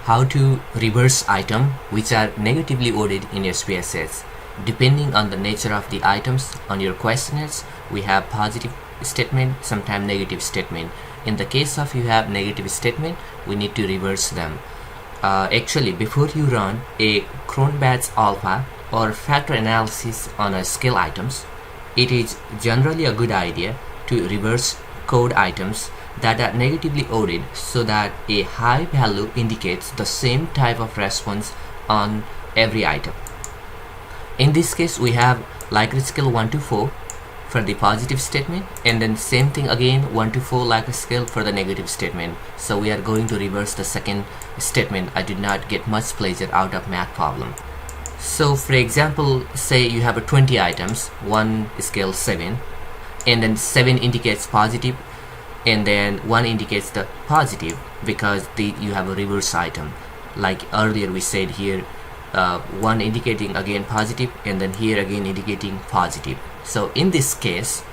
how to reverse item which are negatively ordered in SPSS. Depending on the nature of the items on your questionnaires, we have positive statement, sometimes negative statement. In the case of you have negative statement, we need to reverse them. Actually, before you run a Cronbach's alpha or factor analysis on a scale items, it is generally a good idea to reverse code items that are negatively ordered so that a high value indicates the same type of response on every item. In this case, we have likely scale 1 to 4 for the positive statement, and then same thing again 1 to 4 likely scale for the negative statement. So we are going to reverse the second statement. I did not get much pleasure out of math problem. So for example, say you have a 20 items, 1 scale 7, and then 7 indicates positive, and then 1 indicates the positive because you have a reverse item. Like earlier we said here, 1 indicating again positive, and then here again indicating positive. So in this case,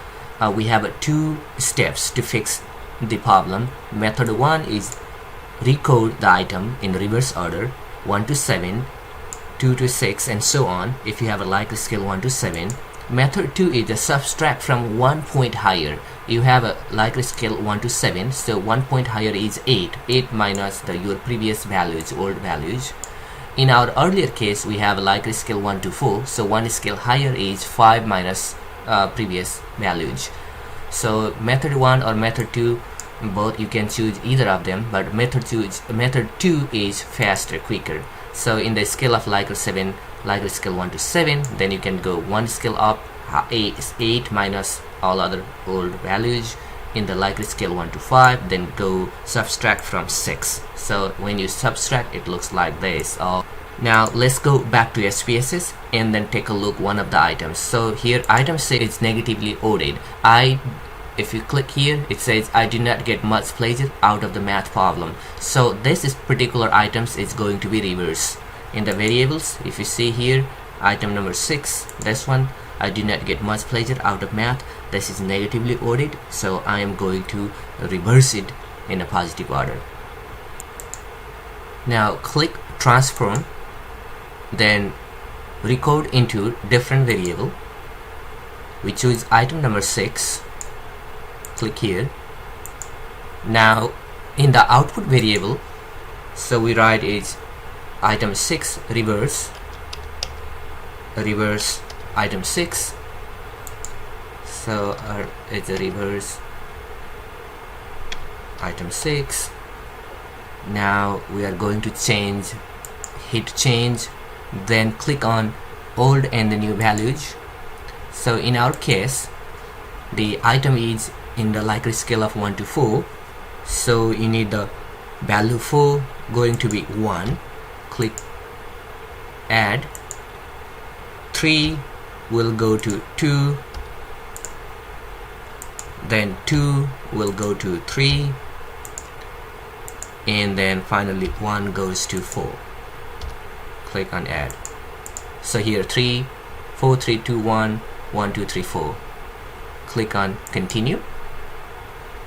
we have 2 steps to fix the problem. Method 1 is recode the item in reverse order, 1 to 7, 2 to 6, and so on if you have a likely scale 1 to 7. Method 2 is to subtract from 1 point higher. You have a likely scale 1 to 7, so 1 point higher is 8. 8 minus your previous values, old values. In our earlier case, we have a likely scale 1 to 4, so 1 scale higher is 5 minus previous values. So method 1 or method 2, both you can choose either of them, but method 2 is faster, quicker. So in the scale of likely 7, likely scale 1 to 7, then you can go 1 scale up, 8 minus all other old values. In the likely scale 1 to 5, then go subtract from 6. So when you subtract, it looks like this. Now let's go back to SPSS and then take a look one of the items. So here item 6 is negatively ordered. If you click here, it says I did not get much pleasure out of the math problem. So this particular items is going to be reversed. In the variables, if you see here, item number 6, this one, I did not get much pleasure out of math. This is negatively ordered, so I am going to reverse it in a positive order. Now click transform, then recode into different variable. We choose item number 6, click here. Now in the output variable, so we write is item 6 reverse item 6. So it's a reverse item 6. Now we are going to hit change, then click on old and the new values. So in our case, the item is in the likely scale of 1 to 4, so you need the value 4 going to be 1. Click add, 3 will go to 2, then 2 will go to 3, and then finally 1 goes to 4. Click on add. So here 3, 4, 3, 2, 1, 1, 2, 3, 4. Click on continue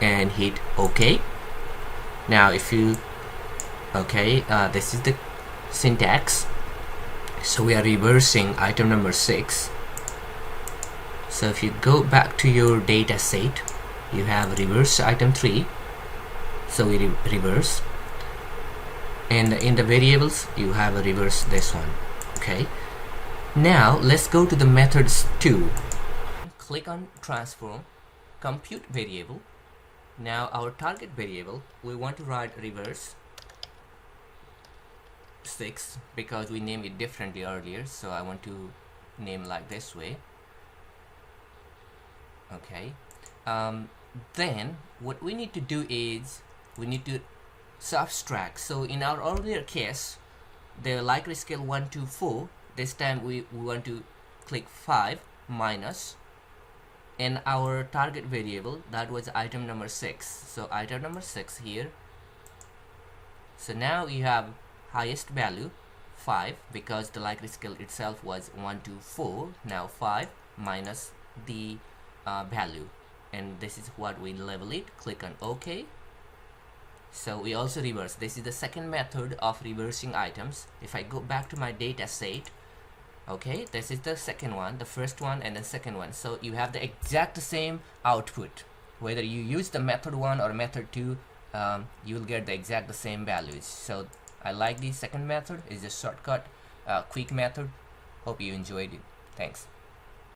and hit OK. Now if you this is the syntax. So we are reversing item number 6. So if you go back to your data set, you have reverse item 3, so we reverse, and in the variables you have a reverse this one. Okay, now let's go to the methods 2. Click on transform, compute variable. Now our target variable, we want to write reverse 6 because we named it differently earlier, so I want to name like this way. Okay, then what we need to do is we need to subtract. So in our earlier case, the likely scale 1 to 4, this time we want to click 5 minus, and our target variable, that was item number 6, so item number 6 here. So now you have highest value 5 because the likely scale itself was 1 to 4. Now 5 minus the value, and this is what we label it. Click on OK. So we also reverse. This is the second method of reversing items. If I go back to my data set, okay, this is the second one, the first one and the second one. So you have the exact same output. Whether you use the method 1 or method 2, you will get the exact same values. So I like the second method. It's a shortcut, quick method. Hope you enjoyed it. Thanks.